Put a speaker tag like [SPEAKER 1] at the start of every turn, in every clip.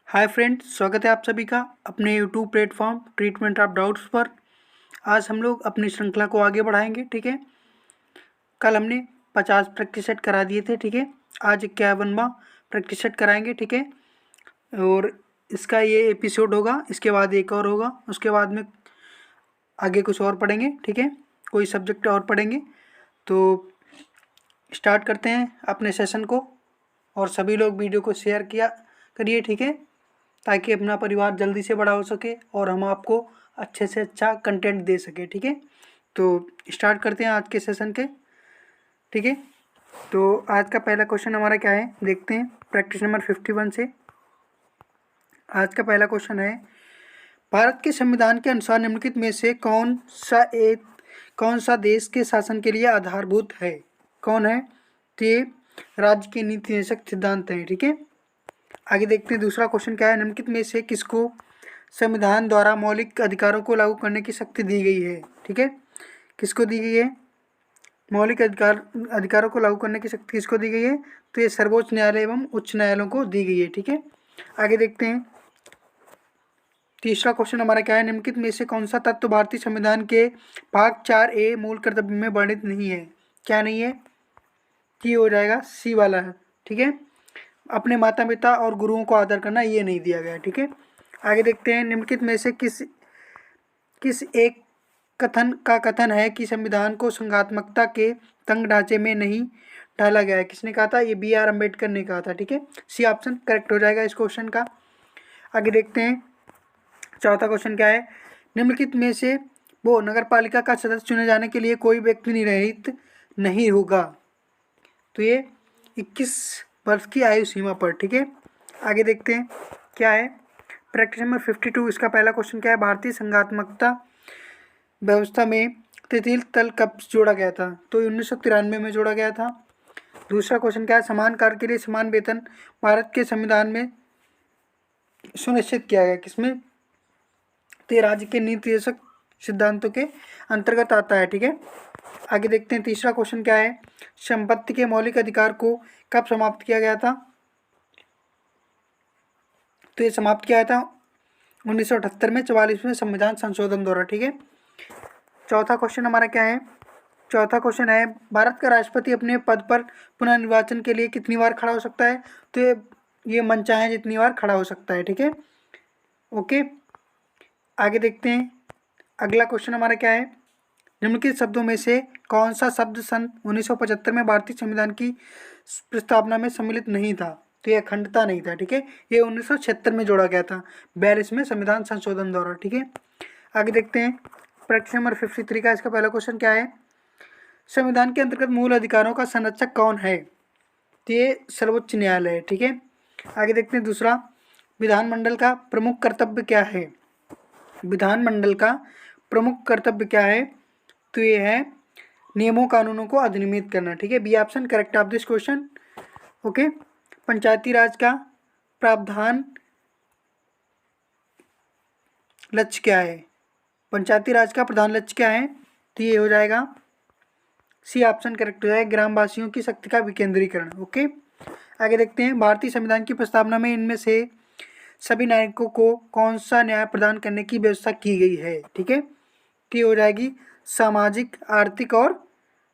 [SPEAKER 1] Hi friends, स्वागत है आप सभी का अपने YouTube platform treatment of doubts पर। आज हम लोग अपनी श्रृंखला को आगे बढ़ाएंगे। ठीक है, कल हमने 50 प्रैक्टिस सेट करा दिए थे। ठीक है, आज 51वां प्रैक्टिस सेट कराएंगे। ठीक है, और इसका ये एपिसोड होगा, इसके बाद एक और होगा, उसके बाद में आगे कुछ और पढ़ेंगे। ठीक है, कोई सब्जेक्ट और पढ़ेंगे। तो स्टार्ट करते हैं अपने सेशन को, और सभी लोग वीडियो को शेयर किया करिए। ठीक है, ताकि अपना परिवार जल्दी से बड़ा हो सके और हम आपको अच्छे से अच्छा कंटेंट दे सके। ठीक है, तो स्टार्ट करते हैं आज के सेशन के। ठीक है, तो आज का पहला क्वेश्चन हमारा क्या है, देखते हैं प्रैक्टिस नंबर 51 से। आज का पहला क्वेश्चन है, भारत के संविधान के अनुसार निम्नलिखित में से कौन सा देश के शासन के लिए आधारभूत है? कौन है? तो ये राज्य के नीति निर्देशक सिद्धांत हैं। ठीक है, आगे देखते हैं दूसरा क्वेश्चन क्या है, निम्नलिखित में से किसको संविधान द्वारा मौलिक अधिकारों को लागू करने की शक्ति दी गई है? ठीक है, किसको दी गई है? मौलिक अधिकारों को लागू करने की शक्ति किसको दी गई है? तो ये सर्वोच्च न्यायालय एवं उच्च न्यायालयों को दी गई है। ठीक है, आगे देखते हैं तीसरा क्वेश्चन हमारा क्या है, निम्नलिखित में से कौन सा तत्व भारतीय संविधान के भाग 4A मूल कर्तव्य में वर्णित नहीं है? क्या नहीं है? की हो जाएगा सी वाला है। ठीक है, अपने माता पिता और गुरुओं को आदर करना, ये नहीं दिया गया। ठीक है, आगे देखते हैं निम्नलिखित में से किस एक कथन है कि संविधान को संघात्मकता के तंग ढांचे में नहीं ढाला गया है? किसने कहा था? ये B.R. अम्बेडकर ने कहा था। ठीक है, सी ऑप्शन करेक्ट हो जाएगा इस क्वेश्चन का। आगे देखते हैं चौथा क्वेश्चन क्या है, निम्नलिखित में से वो नगर पालिका का सदस्य चुने जाने के लिए कोई व्यक्ति निरहित नहीं होगा? तो ये 21 वर्ष की आयु सीमा पर। ठीक है, आगे देखते हैं क्या है प्रैक्टिस नंबर 52। इसका पहला क्वेश्चन क्या है, भारतीय संघात्मकता व्यवस्था में तृतीय तल कब जोड़ा गया था? तो 1993 में जोड़ा गया था। दूसरा क्वेश्चन क्या है, समान कार्य के लिए समान वेतन भारत के संविधान में सुनिश्चित किया गया, किसमें? तो ये राज्य के नीति निर्देशक सिद्धांतों के अंतर्गत आता है। ठीक है, आगे देखते हैं तीसरा क्वेश्चन क्या है, संपत्ति के मौलिक अधिकार को कब समाप्त किया गया था? तो ये समाप्त किया था 1978 में 44वें संविधान संशोधन द्वारा। ठीक है, चौथा क्वेश्चन हमारा क्या है, चौथा क्वेश्चन है, भारत का राष्ट्रपति अपने पद पर पुनः निर्वाचन के लिए कितनी बार खड़ा हो सकता है? तो ये मनचाहे जितनी बार खड़ा हो सकता है। ठीक है, ओके, आगे देखते हैं अगला क्वेश्चन हमारा क्या है, निम्नलिखित शब्दों में से कौन सा शब्द सन 1975 में भारतीय संविधान की प्रस्तावना में सम्मिलित नहीं था? तो यह अखंडता नहीं था। ठीक है, ये 1976 में जोड़ा गया था 42वें संविधान संशोधन द्वारा। ठीक है, आगे देखते हैं प्रश्न नंबर 53 का। इसका पहला क्वेश्चन क्या है, संविधान के अंतर्गत मूल अधिकारों का संरक्षक कौन है? तो ये सर्वोच्च न्यायालय है। ठीक है, आगे देखते हैं दूसरा, विधानमंडल का प्रमुख कर्तव्य क्या है? विधानमंडल का प्रमुख कर्तव्य क्या है? तो ये है नियमों कानूनों को अधिनियमित करना। ठीक है, B option correct of this question. Okay, Panchayati Raj का प्रावधान लक्ष्य क्या है? पंचायती राज का प्रधान लक्ष्य क्या है? तो ये हो जाएगा सी ऑप्शन करेक्ट हो जाएगा, ग्रामवासियों की शक्ति का विकेंद्रीकरण। ओके, आगे देखते हैं भारतीय संविधान की प्रस्तावना में इनमें से सभी नागरिकों को कौन सा न्याय प्रदान करने की व्यवस्था की गई है? ठीक है, तो हो जाएगी सामाजिक, आर्थिक और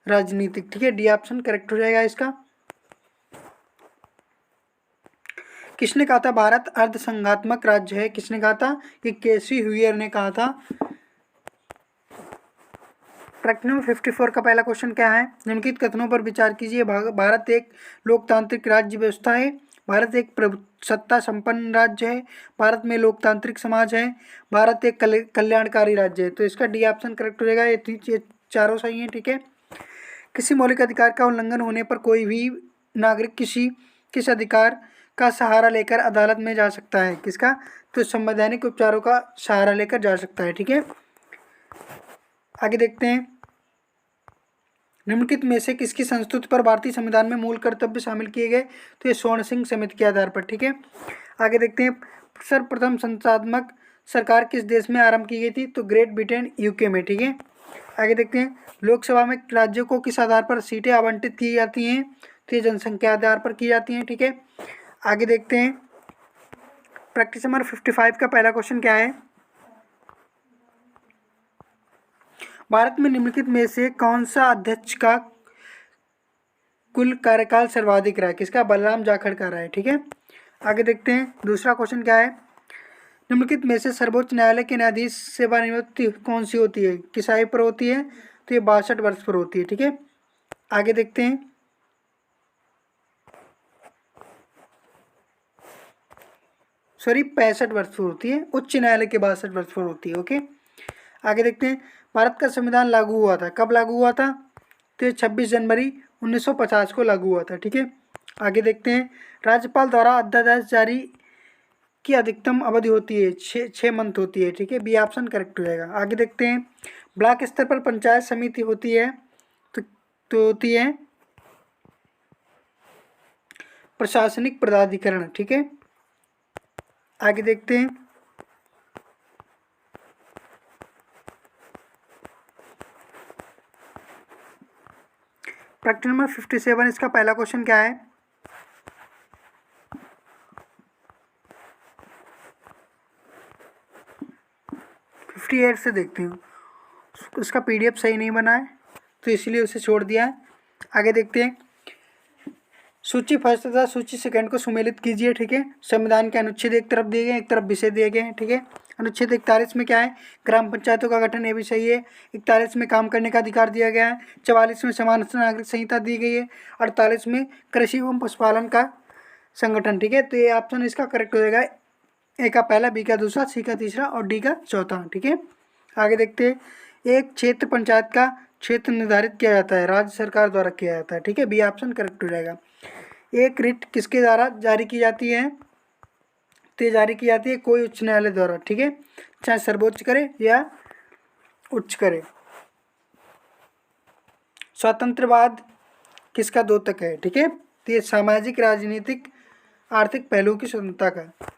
[SPEAKER 1] राजनीतिक। ठीक है, डी ऑप्शन करेक्ट हो जाएगा इसका। किसने कहा था भारत अर्धसंघात्मक राज्य है? किसने कहा था? कि केसी हुइयर ने कहा था। प्रश्न नंबर 54 का पहला क्वेश्चन क्या है, निम्नलिखित कथनों पर विचार कीजिए। भारत एक लोकतांत्रिक राज्य व्यवस्था है, भारत एक सत्ता संपन्न राज्य है, भारत में लोकतांत्रिक समाज है, भारत एक कल्याणकारी राज्य है। तो इसका डी ऑप्शन करेक्ट हो जाएगा। ये चारों सही हैं। ठीक है, किसी मौलिक अधिकार का उल्लंघन होने पर कोई भी नागरिक किस अधिकार का सहारा लेकर अदालत में जा सकता है? किसका? तो संवैधानिक उपचारों का सहारा लेकर जा सकता है। ठीक है, आगे देखते हैं निम्नलिखित में से किसकी संस्तुति पर भारतीय संविधान में मूल कर्तव्य शामिल किए गए? तो ये स्वर्ण सिंह समिति के आधार पर। ठीक है, आगे देखते हैं सर्वप्रथम संस्थात्मक सरकार किस देश में आरंभ की गई थी? तो ग्रेट ब्रिटेन, यूके में। ठीक है, आगे देखते हैं लोकसभा में राज्यों को किस आधार पर सीटें आवंटित की जाती हैं? तो ये जनसंख्या आधार पर की जाती हैं। ठीक है, आगे देखते हैं प्रैक्टिस नंबर 55 का पहला क्वेश्चन क्या है? भारत में निम्नलिखित में से कौन सा अध्यक्ष का कुल कार्यकाल सर्वाधिक रहा है? किसका? बलराम जाखड़ का रहा है। ठीक है, आगे देखते हैं। दूसरा क्वेश्चन क्या है? निम्नलिखित में से सर्वोच्च न्यायालय के न्यायाधीश सेवानिवृत्ति कौन सी होती है? किस आयु पर होती है? तो ये 62 वर्ष पर होती है। ठीक है, आगे देखते हैं। सॉरी, 65 वर्ष पर होती है। उच्च न्यायालय के 62 वर्ष पर होती है। ओके, आगे देखते हैं। भारत का संविधान लागू हुआ था, कब लागू हुआ था? तो 26 जनवरी 1950 को लागू हुआ था। ठीक है, आगे देखते हैं। राज्यपाल द्वारा अध्यादेश जारी की अधिकतम अवधि होती है 6 मंथ होती है। ठीक है, बी ऑप्शन करेक्ट हो जाएगा। आगे देखते हैं। ब्लॉक स्तर पर पंचायत समिति होती है तो होती है प्रशासनिक पदाधिकरण। ठीक है, आगे देखते हैं। प्रश्न नंबर 57, इसका पहला क्वेश्चन क्या है? फिफ्टी 58 से देखते हूँ। उसका PDF सही नहीं बना है तो इसलिए उसे छोड़ दिया है। आगे देखते हैं। सूची फर्स्ट तथा सूची सेकंड को सुमेलित कीजिए। ठीक है, संविधान के अनुच्छेद एक तरफ दिए गए, एक तरफ विषय दिए गए हैं। ठीक है, अनुच्छेद 41 में क्या है? ग्राम पंचायतों का गठन, ये भी सही है। 41 में काम करने का अधिकार दिया गया है। 44 में समान नागरिक संहिता दी गई है। 48 में कृषि एवं पशुपालन का संगठन। ठीक है, तो ये ऑप्शन इसका करेक्ट हो जाएगा। ए का पहला, बी का दूसरा, सी का तीसरा और डी का चौथा। ठीक है, आगे देखते हैं। एक क्षेत्र पंचायत का क्षेत्र निर्धारित किया जाता है, राज्य सरकार द्वारा किया जाता है। ठीक है, बी ऑप्शन करेक्ट हो जाएगा। एक रिट किसके द्वारा जारी की जाती है? तो जारी की जाती है कोई उच्च न्यायालय द्वारा। ठीक है, चाहे सर्वोच्च करे या उच्च करे। स्वतंत्रवाद किसका द्योतक है? ठीक है, तो ये सामाजिक, राजनीतिक, आर्थिक पहलुओं की स्वतंत्रता का।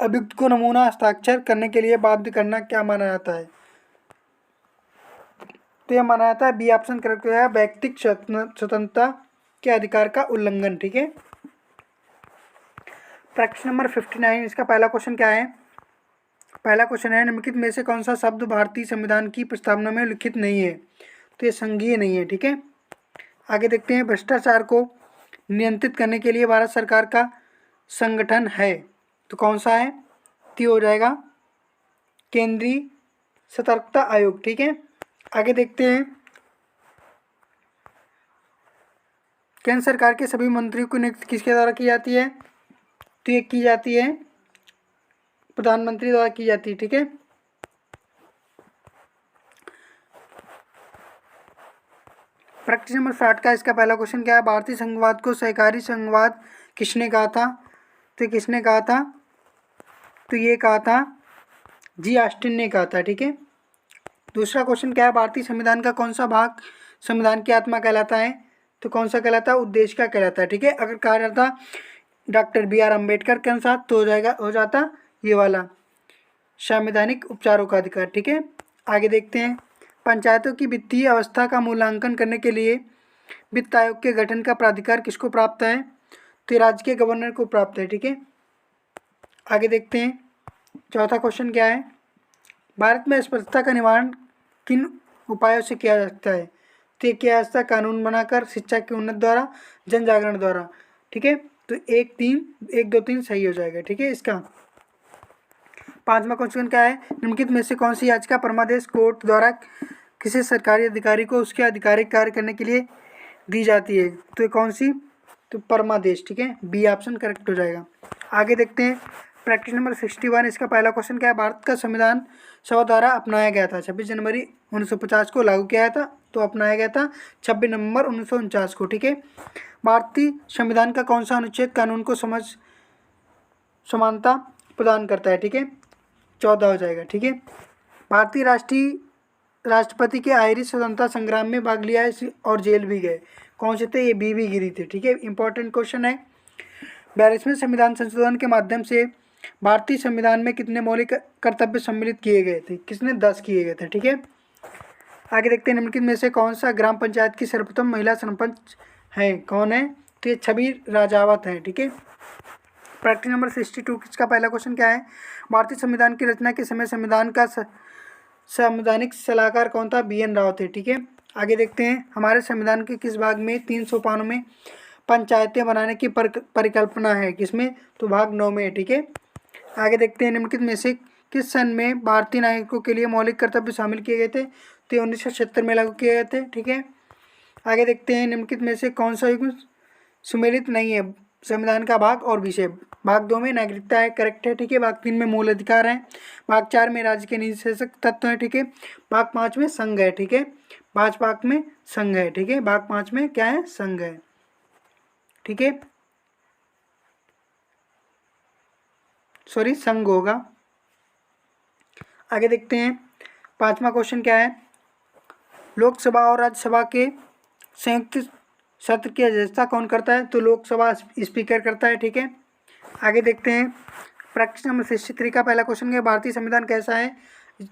[SPEAKER 1] अभियुक्त को नमूना हस्ताक्षर करने के लिए बाध्य करना क्या माना जाता है? तो यह माना जाता है, बी ऑप्शन करेक्ट है, व्यक्तिक स्वतंत्रता के अधिकार का उल्लंघन। ठीक है, प्रश्न नंबर 59, इसका पहला क्वेश्चन क्या है? पहला क्वेश्चन है, निम्नलिखित में से कौन सा शब्द भारतीय संविधान की प्रस्तावना में लिखित नहीं है? तो ये संघीय नहीं है। ठीक है, आगे देखते हैं। भ्रष्टाचार को नियंत्रित करने के लिए भारत सरकार का संगठन है, तो कौन सा है? तो हो जाएगा केंद्रीय सतर्कता आयोग। ठीक है, आगे देखते हैं। केंद्र सरकार के सभी मंत्रियों की नियुक्ति किसके द्वारा की जाती है? तो ये की जाती है प्रधानमंत्री द्वारा की जाती है। ठीक है, प्रश्न नंबर 60 का इसका पहला क्वेश्चन क्या है? भारतीय संघवाद को सहकारी संघवाद किसने कहा था? तो किसने कहा था? तो ये कहा था जी ऑस्टिन ने कहा था। ठीक है, दूसरा क्वेश्चन क्या है? भारतीय संविधान का कौन सा भाग संविधान की आत्मा कहलाता है? तो कौन सा कहलाता है? उद्देश्य का कहलाता है। ठीक है, अगर कहा जाता डॉक्टर BR अम्बेडकर के अनुसार तो हो जाता ये वाला संवैधानिक उपचारों का अधिकार। ठीक है, आगे देखते हैं। पंचायतों की वित्तीय अवस्था का मूल्यांकन करने के लिए वित्त आयोग के गठन का प्राधिकार किसको प्राप्त है? तो राज्य के गवर्नर को प्राप्त है। ठीक है, आगे देखते हैं। चौथा क्वेश्चन क्या है? भारत में अस्पृश्यता का निवारण किन उपायों से किया जा सकता है? तो ये किया जा सकता है कानून बनाकर, शिक्षा के उन्नत द्वारा, जन जागरण द्वारा। ठीक है, तो 1 2 3 सही हो जाएगा। ठीक है, इसका पांचवा क्वेश्चन क्या है? निम्नलिखित में से कौन सी याचिका परमादेश कोर्ट द्वारा किसी सरकारी अधिकारी को उसके आधिकारिक कार्य करने के लिए दी जाती है? तो ये कौन सी? तो परमादेश। ठीक है, बी ऑप्शन करेक्ट हो जाएगा। आगे देखते हैं। प्रैक्टिस नंबर 61, इसका पहला क्वेश्चन क्या है? भारत का संविधान सभा द्वारा अपनाया गया था 26 जनवरी 1950 को लागू किया था, तो अपनाया गया था 26 नवंबर 1949 को। ठीक है, भारतीय संविधान का कौन सा अनुच्छेद कानून को समानता प्रदान करता है? ठीक है, 14 हो जाएगा। ठीक है, भारतीय राष्ट्रपति के आयरिश स्वतंत्रता संग्राम में भाग लिया है और जेल भी गए, कौन से थे? ये बीवी गिरी थे। ठीक है, इंपॉर्टेंट क्वेश्चन है। 42वें संविधान संशोधन के माध्यम से भारतीय संविधान में कितने मौलिक कर्तव्य सम्मिलित किए गए थे? किसने? 10 किए गए थे। ठीक है, आगे देखते हैं। निम्नलिखित में से कौन सा ग्राम पंचायत की सर्वप्रथम महिला सरपंच है? कौन है? तो ये छवि राजावत है। ठीक है, प्रैक्टिस नंबर 62 किसका पहला क्वेश्चन क्या है? भारतीय संविधान की रचना के समय संविधान का संवैधानिक सलाहकार कौन था? BN राव थे। ठीक है, आगे देखते हैं हमारे संविधान के किस भाग में 3 सोपानों में पंचायतें बनाने की परिकल्पना है? किसमें? तो भाग 9 में। ठीक है, आगे देखते हैं निम्नलिखित में से किस सन में भारतीय नागरिकों के लिए मौलिक कर्तव्य शामिल किए गए थे? तो 1976 में लागू किए गए थे। ठीक है, आगे देखते हैं निम्नलिखित में से कौन सा युग्म सुमेलित नहीं है? संविधान का भाग और विषय। भाग 2 में नागरिकता है, करेक्ट है। ठीक है, भाग 3 में मूल अधिकार है, भाग 4 में राज्य के निजी शासक तत्व है। ठीक है, भाग 5 में संघ है। ठीक है, भाग में संघ है। ठीक है, भाग 5 में क्या है? संघ है। ठीक है, सॉरी संघ होगा। आगे देखते हैं 5वां क्वेश्चन क्या है? लोकसभा और राज्यसभा के संयुक्त सत्र की अध्यक्षता कौन करता है? तो लोकसभा स्पीकर करता है। ठीक है, आगे देखते हैं प्रैक्टिस नंबर 63 का पहला क्वेश्चन है भारतीय संविधान कैसा है?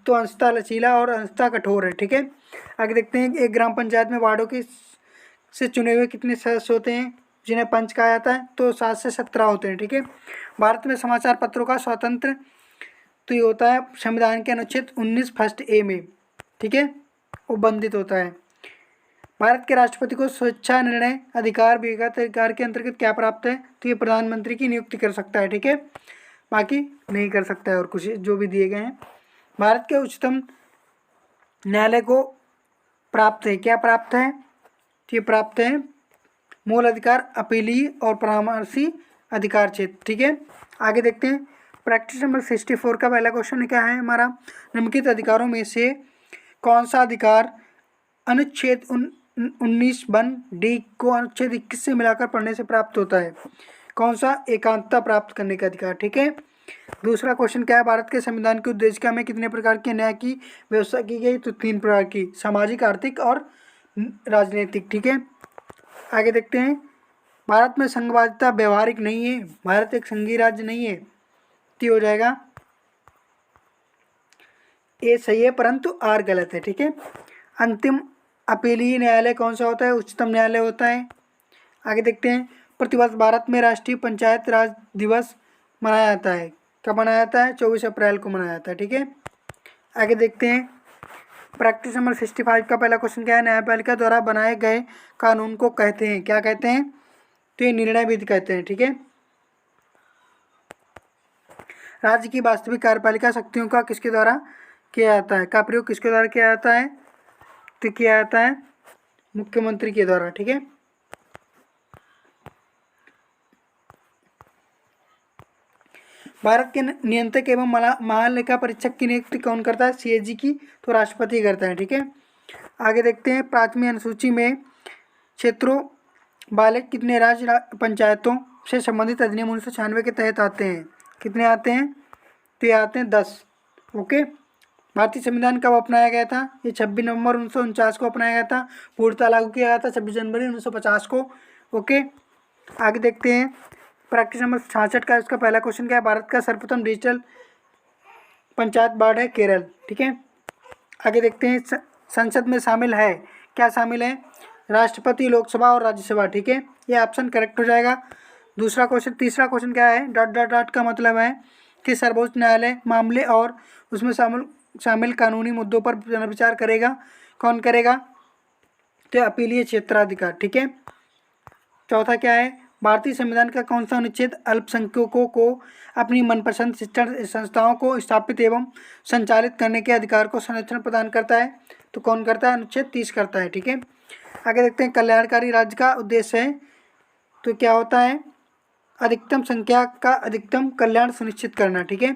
[SPEAKER 1] तो अंशतः लचीला और अंशतः कठोर है। ठीक है, आगे देखते हैं एक ग्राम पंचायत में वार्डों के से चुने हुए कितने सदस्य होते हैं जिन्हें पंच कहा जाता है? तो 7 से 17 होते हैं। ठीक है, भारत में समाचार पत्रों का स्वतंत्र तो ये होता है संविधान के अनुच्छेद 19 फर्स्ट ए में। ठीक है, उबंधित होता है। भारत के राष्ट्रपति को स्वेच्छा निर्णय अधिकार व्यक्तिगत अधिकार के अंतर्गत क्या प्राप्त है? तो ये प्रधानमंत्री की नियुक्ति कर सकता है। ठीक है, बाकी नहीं कर सकता है और कुछ जो भी दिए गए हैं। भारत के उच्चतम न्यायालय को प्राप्त है, क्या प्राप्त है? तो ये प्राप्त है मूल अधिकार, अपीलीय और परामर्शी अधिकार क्षेत्र। ठीक है, आगे देखते हैं प्रैक्टिस नंबर 64 का पहला क्वेश्चन क्या है हमारा? निम्नलिखित अधिकारों में से कौन सा अधिकार अनुच्छेद 19(1)(d) को अनुच्छेद 21 से मिलाकर पढ़ने से प्राप्त होता है? कौन सा? एकांतता प्राप्त करने का अधिकार। ठीक है, दूसरा क्वेश्चन क्या है? भारत के संविधान के उद्देशिका में कितने प्रकार के न्याय की व्यवस्था की गई? तो 3 प्रकार की, सामाजिक, आर्थिक और राजनीतिक। ठीक है, आगे देखते हैं भारत में संघवादिता व्यवहारिक नहीं है, भारत एक संघीय राज्य नहीं है। तो हो जाएगा ए सही है परंतु आर गलत है। ठीक है, अंतिम अपीलीय न्यायालय कौन सा होता है? उच्चतम न्यायालय होता है। आगे देखते हैं प्रतिवर्ष भारत में राष्ट्रीय पंचायत राज दिवस मनाया जाता है। कब मनाया जाता है? 24 अप्रैल को मनाया जाता है। ठीक है, आगे देखते हैं प्रैक्टिस नंबर 65 का पहला क्वेश्चन क्या है? न्यायपालिका द्वारा बनाए गए कानून को कहते हैं, क्या कहते हैं? तो ये निर्णय विधि कहते हैं। ठीक है, राज्य की वास्तविक कार्यपालिका शक्तियों का किसके द्वारा किया जाता है? का प्रयोग किसके द्वारा किया जाता है? तो किया जाता है मुख्यमंत्री के द्वारा। ठीक है, भारत के नियंत्रक एवं महालेखा परीक्षक की नियुक्ति कौन करता है? CAG की, तो राष्ट्रपति करता है। ठीक है, आगे देखते हैं 5वीं अनुसूची में क्षेत्रों वाले कितने राज्य पंचायतों से संबंधित अधिनियम 1996 के तहत आते हैं? कितने आते हैं? तो ये आते हैं 10। ओके, भारतीय संविधान कब अपनाया गया था? ये 26 नवंबर 1949 को अपनाया गया था। पूर्णतः लागू किया गया था 26 जनवरी 1950 को। ओके, आगे देखते हैं प्रैक्टिस नंबर 66 का इसका पहला क्वेश्चन क्या है? भारत का सर्वप्रथम डिजिटल पंचायत बोर्ड है केरल। ठीक है, आगे देखते हैं संसद में शामिल है, क्या शामिल है? राष्ट्रपति, लोकसभा और राज्यसभा। ठीक है, ये ऑप्शन करेक्ट हो जाएगा। दूसरा क्वेश्चन, तीसरा क्वेश्चन क्या है? डॉट डॉट डॉट का मतलब है कि सर्वोच्च न्यायालय मामले और उसमें शामिल कानूनी मुद्दों पर पुनर्विचार करेगा। कौन करेगा? तो अपीलीय क्षेत्राधिकार। ठीक है, चौथा क्या है? भारतीय संविधान का कौन सा अनुच्छेद अल्पसंख्यकों को अपनी मनपसंद शिक्षण संस्थाओं को स्थापित एवं संचालित करने के अधिकार को संरक्षण प्रदान करता है? तो कौन करता है? अनुच्छेद 30 करता है। ठीक है, आगे देखते हैं कल्याणकारी राज्य का उद्देश्य है, तो क्या होता है? अधिकतम संख्या का अधिकतम कल्याण सुनिश्चित करना। ठीक है,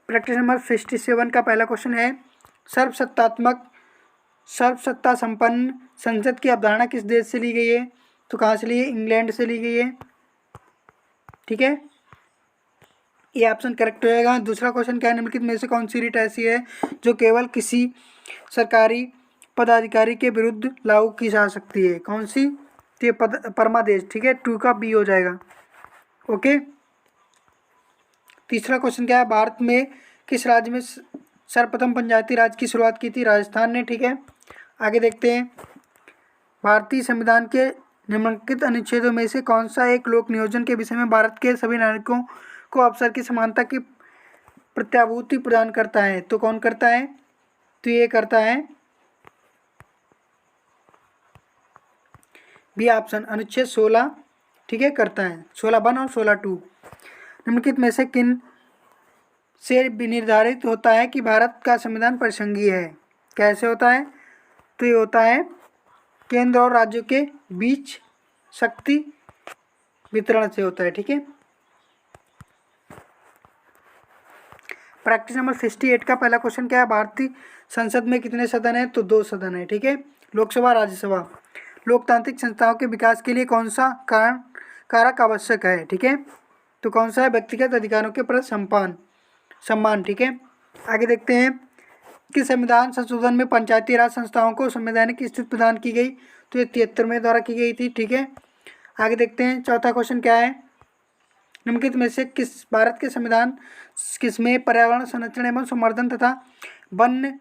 [SPEAKER 1] प्रैक्टिस नंबर 67 का पहला क्वेश्चन है सर्वसत्ता संपन्न संसद की अवधारणा किस देश से ली गई है? तो कहाँ से ली है? इंग्लैंड से ली गई है। ठीक है, ये ऑप्शन करेक्ट हो जाएगा। दूसरा क्वेश्चन क्या है? निम्नलिखित में से कौन सी रीट ऐसी है जो केवल किसी सरकारी पदाधिकारी के विरुद्ध लागू की जा सकती है? कौन सी? तो ये परमादेश। ठीक है, 2 का B हो जाएगा। ओके, तीसरा क्वेश्चन क्या है? भारत में किस राज्य में सर्वप्रथम पंचायती राज की शुरुआत की थी? राजस्थान ने। ठीक है, आगे देखते हैं भारतीय संविधान के निम्नलिखित अनुच्छेदों में से कौन सा एक लोक नियोजन के विषय में भारत के सभी नागरिकों को अवसर की समानता की प्रत्याभूति प्रदान करता है? तो कौन करता है? तो ये करता है बी ऑप्शन, अनुच्छेद 16, ठीक है, करता है 16(1) और 16(2). निम्नलिखित में से किन से निर्धारित होता है कि भारत का संविधान परिसंघीय है? कैसे होता है? तो ये होता है केंद्र और राज्यों के बीच शक्ति वितरण से होता है, ठीक है। प्रैक्टिस नंबर 68 का पहला क्वेश्चन क्या है? भारतीय संसद में कितने सदन है? तो 2 सदन है, ठीक है। लोकसभा, राज्यसभा। लोकतांत्रिक संस्थाओं के विकास के लिए कौन सा कारक आवश्यक है? ठीक है, तो कौन सा है? व्यक्तिगत अधिकारों के प्रति सम्मान, ठीक है। आगे देखते हैं कि संविधान संशोधन में पंचायती राज संस्थाओं को संवैधानिक स्थिति प्रदान की गई, तो ये 73वें द्वारा की गई थी, ठीक है। आगे देखते हैं चौथा क्वेश्चन क्या है? निम्नलिखित में से भारत के संविधान किसमें पर्यावरण संरक्षण एवं संवर्धन तथा वन्य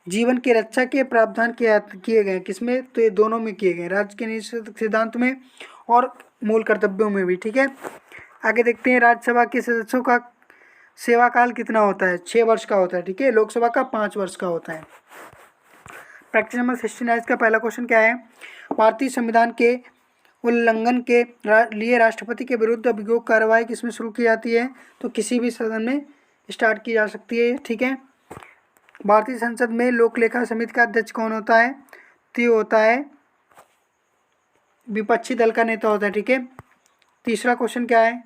[SPEAKER 1] जीवन की रक्षा के प्रावधान किए गए? किसमें? तो ये दोनों में किए गए, राज्य के नीति सिद्धांत में और मूल कर्तव्यों में भी, ठीक है। आगे देखते हैं राज्यसभा के सदस्यों का सेवा काल कितना होता है? 6 वर्ष का होता है, ठीक है। लोकसभा का 5 वर्ष का होता है। प्रैक्टिस नंबर 69 का पहला क्वेश्चन क्या है? भारतीय संविधान के उल्लंघन के लिए राष्ट्रपति के विरुद्ध अभियोग कार्रवाई किसमें शुरू की जाती है? तो किसी भी सदन में स्टार्ट की जा सकती है, ठीक है। भारतीय संसद में लोक लेखा समिति का अध्यक्ष कौन होता है? तो ये होता है विपक्षी दल का नेता होता है, ठीक है। तीसरा क्वेश्चन क्या है?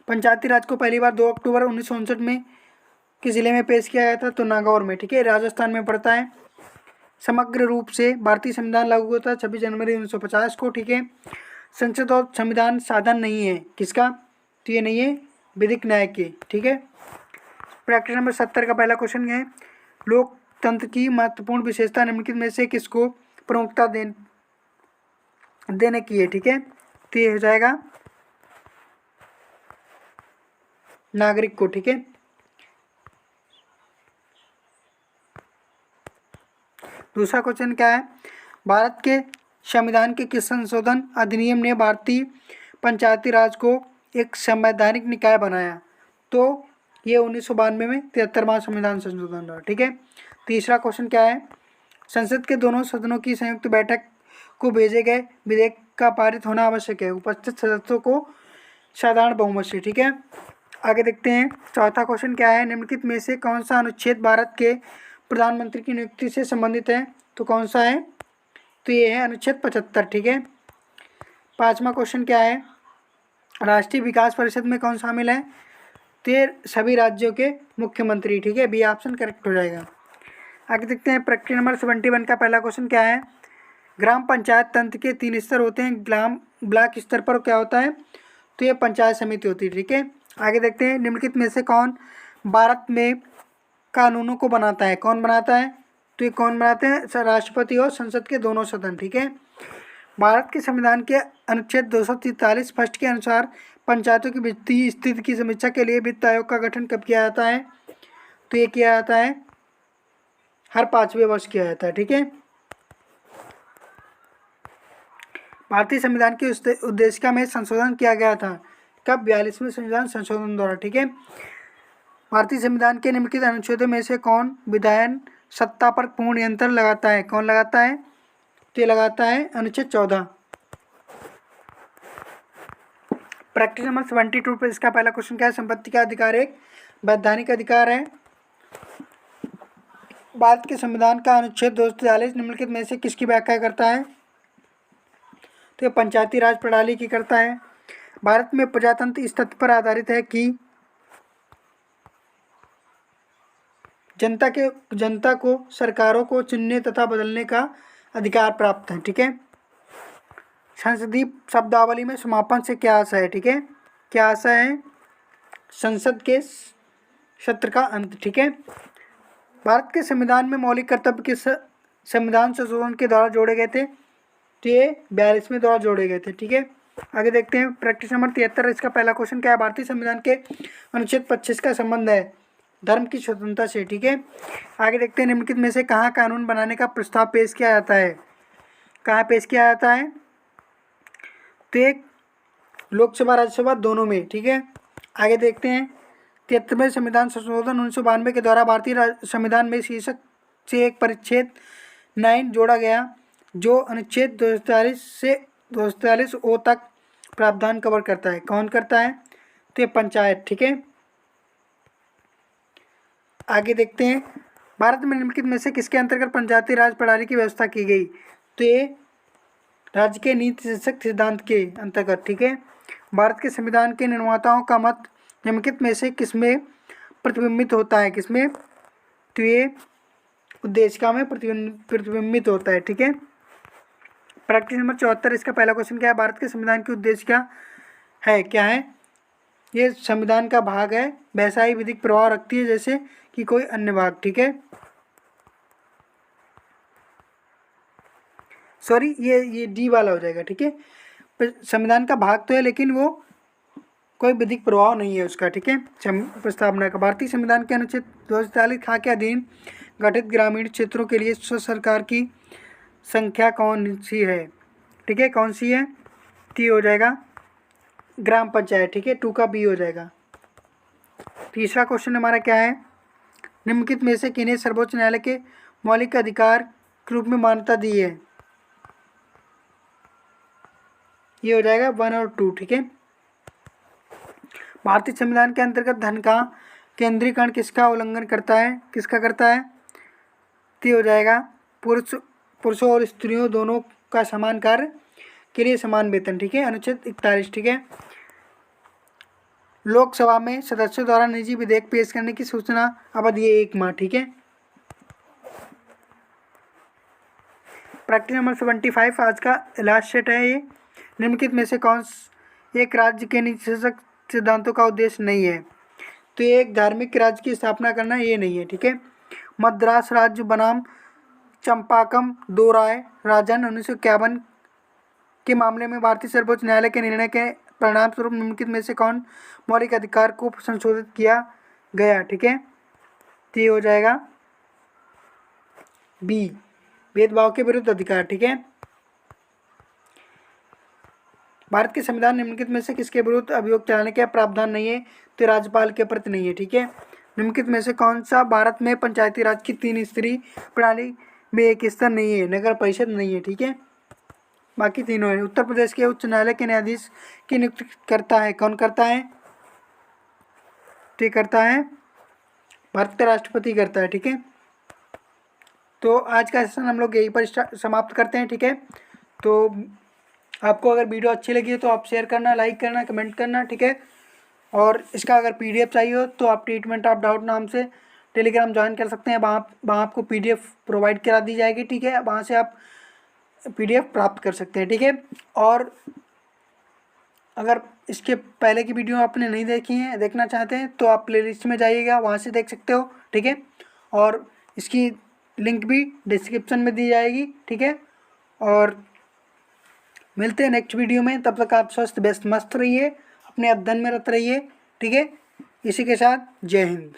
[SPEAKER 1] पंचायती राज को पहली बार 2 अक्टूबर 1959 में किस जिले में पेश किया गया था? तो नागौर में, ठीक है, राजस्थान में पड़ता है। समग्र रूप से भारतीय संविधान लागू होता है 26 जनवरी 1950 को, ठीक है। संसद और संविधान साधन नहीं है, किसका? तो ये नहीं है विधिक न्याय के, ठीक है। प्रैक्टिस नंबर 70 का पहला क्वेश्चन है लोकतंत्र की महत्वपूर्ण विशेषता निम्नलिखित में से किसको प्रमुखता देने की है? ठीक है, तो ये हो जाएगा नागरिक को, ठीक है। दूसरा क्वेश्चन क्या है? भारत के संविधान के किस संशोधन अधिनियम ने भारतीय पंचायती राज को एक संवैधानिक निकाय बनाया? तो ये 1992 में 73वां संविधान संशोधन रहा, ठीक है। तीसरा क्वेश्चन क्या है? संसद के दोनों सदनों की संयुक्त बैठक को भेजे गए विधेयक का पारित होना आवश्यक है उपस्थित सदस्यों को साधारण बहुमत से, ठीक है। आगे देखते हैं चौथा क्वेश्चन क्या है? निम्नलिखित में से कौन सा अनुच्छेद भारत के प्रधानमंत्री की नियुक्ति से संबंधित है? तो कौन सा है? तो ये है अनुच्छेद 75, ठीक है। पांचवा क्वेश्चन क्या है? राष्ट्रीय विकास परिषद में कौन शामिल है? तो ये सभी राज्यों के मुख्यमंत्री, ठीक है, बी ऑप्शन करेक्ट हो जाएगा। आगे देखते हैं प्रक्रिया नंबर 71 का पहला क्वेश्चन क्या है? ग्राम पंचायत तंत्र के 3 स्तर होते हैं, ब्लॉक स्तर पर क्या होता है? तो ये पंचायत समिति होती है, ठीक है। आगे देखते हैं निम्नलिखित में से कौन भारत में कानूनों को बनाता है? कौन बनाता है? तो ये कौन बनाते हैं? राष्ट्रपति और संसद के दोनों सदन, ठीक है। भारत के संविधान के अनुच्छेद 243 फर्स्ट के अनुसार पंचायतों की वित्तीय स्थिति की समीक्षा के लिए वित्त आयोग का गठन कब किया जाता है? तो ये किया जाता है हर 5वें वर्ष किया जाता है, ठीक है। भारतीय संविधान के उद्देशिका में संशोधन किया गया था कब? 42वें संविधान संशोधन द्वारा, ठीक है। भारतीय संविधान के निम्नलिखित अनुच्छेदों में से कौन विधायन सत्ता पर पूर्ण नियंत्रण लगाता है? कौन लगाता है? तो ये लगाता है अनुच्छेद 14। प्रैक्टिस नंबर 72 पर इसका पहला क्वेश्चन क्या है? संपत्ति का अधिकार एक वैधानिक अधिकार है। भारत के संविधान का अनुच्छेद 243 निम्नलिखित में से किसकी व्याख्या करता है? तो ये पंचायती राज प्रणाली की करता है। भारत में प्रजातंत्र इस तथ्य पर आधारित है कि जनता को सरकारों को चुनने तथा बदलने का अधिकार प्राप्त है, ठीक है। संसदीय शब्दावली में समापन से क्या आशा है? ठीक है, क्या आशा है? संसद के सत्र का अंत, ठीक है। भारत के संविधान में मौलिक कर्तव्य किस संविधान संशोधन के द्वारा जोड़े गए थे? तो ये 42वें द्वारा जोड़े गए थे, ठीक है। आगे देखते हैं प्रैक्टिस नंबर 73। इसका पहला क्वेश्चन क्या है? भारतीय संविधान के अनुच्छेद 25 का संबंध है धर्म की स्वतंत्रता से, ठीक है। आगे देखते हैं निम्नलिखित में से कहाँ कानून बनाने का प्रस्ताव पेश किया जाता है? कहाँ पेश किया जाता है? तो एक लोकसभा राज्यसभा दोनों में, ठीक है। आगे देखते हैं। 73वें संविधान संशोधन 1992 के द्वारा भारतीय संविधान में शीर्षक से एक परिच्छेद 9 जोड़ा गया जो अनुच्छेद 243 से 243 ओ तक प्रावधान कवर करता है। कौन करता है? तो ये पंचायत, ठीक है। आगे देखते हैं। भारत में निम्नलिखित में से किसके अंतर्गत पंचायती राज प्रणाली की व्यवस्था की गई? तो ये राज्य के नीति शीर्षक सिद्धांत के अंतर्गत, ठीक है। भारत के संविधान के निर्माताओं का मत निम्नलिखित में से किसमें प्रतिबिंबित होता है? किसमें? तो ये उद्देशिका में प्रतिबिंबित होता है, ठीक है। प्रैक्टिस नंबर 74, इसका पहला क्वेश्चन क्या है? भारत के संविधान की उद्देशिका है, क्या है? ये संविधान का भाग है, वैसा ही विधिक प्रभाव रखती है जैसे कि कोई अन्य भाग, ठीक है। सॉरी, ये डी वाला हो जाएगा, ठीक है। संविधान का भाग तो है लेकिन वो कोई विधिक प्रभाव नहीं है उसका, ठीक है। प्रस्तावना का भारतीय संविधान के अनुच्छेद 243 खा के अधीन गठित ग्रामीण क्षेत्रों के लिए स्व सरकार की संख्या कौन सी है? ठीक है, कौन सी है? टी हो जाएगा ग्राम पंचायत, ठीक है। 2 का बी हो जाएगा। तीसरा क्वेश्चन हमारा क्या है? निम्नलिखित में से किन्हें सर्वोच्च न्यायालय के मौलिक अधिकार के रूप में मान्यता दी है? ये हो जाएगा 1 और 2, ठीक है। भारतीय संविधान के अंतर्गत धन का केंद्रीकरण किसका उल्लंघन करता है? किसका करता है? तो हो जाएगा पुरुषों और स्त्रियों दोनों का समान कार्य के लिए समान वेतन, ठीक है। अनुच्छेद 41, ठीक है। लोकसभा में सदस्यों द्वारा निजी विधेयक पेश करने की सूचना अवधि 1 माह, ठीक है। प्रैक्टिस नंबर 75 आज का लास्ट सेट है ये। निम्नलिखित में से कौन एक राज्य के नीति शीर्षक सिद्धांतों का उद्देश्य नहीं है? तो ये एक धार्मिक राज्य की स्थापना करना ये नहीं है, ठीक है। मद्रास राज्य बनाम चंपाकम दो राय राजन 1951 के मामले में भारतीय सर्वोच्च न्यायालय के निर्णय के परिणाम स्वरूप निम्नलिखित में से कौन मौलिक अधिकार को संशोधित किया गया? ठीक है, तो ये हो जाएगा बी, भेदभाव के विरुद्ध अधिकार, ठीक है। भारत के संविधान निम्नलिखित में से किसके विरुद्ध अभियोग चलाने का प्रावधान नहीं है? तो राज्यपाल के प्रति नहीं है, ठीक है। निम्नलिखित में से कौन सा भारत में पंचायती राज की 3 स्तरीय प्रणाली में एक स्तर नहीं है? नगर परिषद नहीं है, ठीक है। बाकी तीनों है। उत्तर प्रदेश के उच्च न्यायालय के न्यायाधीश की नियुक्ति करता है, कौन करता है? तो करता है भारत का राष्ट्रपति करता है, ठीक है। तो आज का सेशन हम लोग यहीं पर समाप्त करते हैं, ठीक है। तो आपको अगर वीडियो अच्छी लगी है तो आप शेयर करना, लाइक करना, कमेंट करना, ठीक है। और इसका अगर पीडीएफ चाहिए हो तो आप ट्रीटमेंट ऑफ डाउट नाम से टेलीग्राम ज्वाइन कर सकते हैं। वहाँ आपको पीडीएफ प्रोवाइड करा दी जाएगी, ठीक है। वहाँ से आप पीडीएफ प्राप्त कर सकते हैं, ठीक है। और अगर इसके पहले की वीडियो आपने नहीं देखी है, देखना चाहते हैं तो आप प्लेलिस्ट में जाइएगा, वहाँ से देख सकते हो, ठीक है। और इसकी लिंक भी डिस्क्रिप्शन में दी जाएगी, ठीक है। और मिलते हैं नेक्स्ट वीडियो में, तब तक आप स्वस्थ व्यस्त मस्त रहिए, अपने अध्ययन में रत रहिए, ठीक है। इसी के साथ जय हिंद।